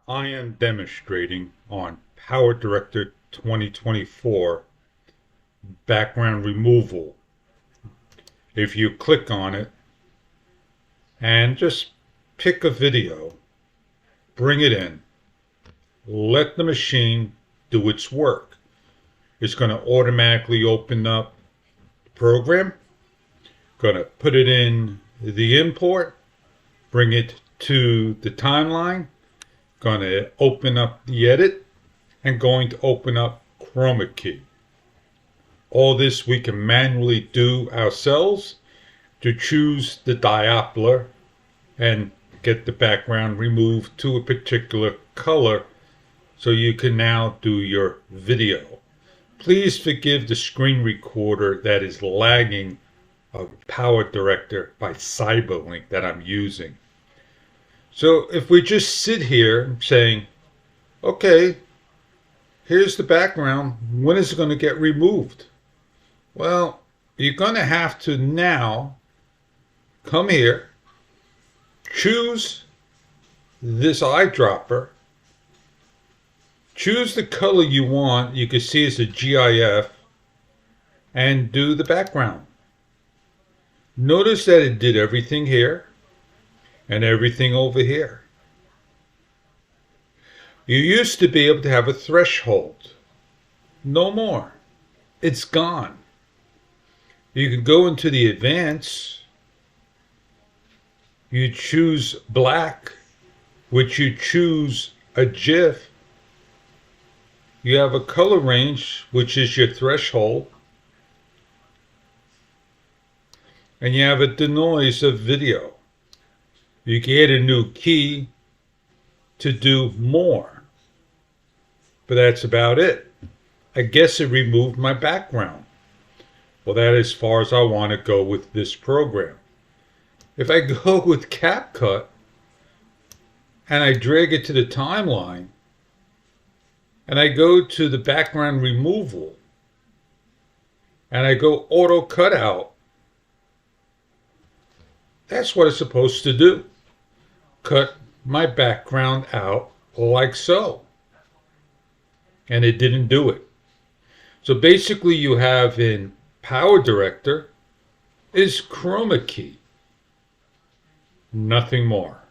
I am demonstrating on Powerdirector 2024 background removal. If you click on it and just pick a video, bring it in, let the machine do its work. It's going to automatically open up the program, going to put it in the import, bring it to the timeline, going to open up the edit, and going to open up Chroma key. All this we can manually do ourselves to choose the diopter and get the background removed to a particular color so you can now do your video. Please forgive the screen recorder that is lagging of Powerdirector by Cyberlink that I'm using. So if we just sit here saying, okay, here's the background, when is it going to get removed? Well, you're going to have to now come here, choose this eyedropper, choose the color you want. You can see it's a GIF, and do the background. Notice that it did everything here and everything over here. You used to be able to have a threshold. No more. It's gone. You can go into the advanced. You choose black, which you choose a GIF. You have a color range, which is your threshold. And you have a denoise of video. You can add a new key to do more. But that's about it. I guess it removed my background. Well, that is as far as I want to go with this program. If I go with CapCut and I drag it to the timeline and I go to the background removal and I go auto cutout, that's what it's supposed to do. Cut my background out like so. And it didn't do it. So basically you have in Powerdirector is Chroma key. Nothing more.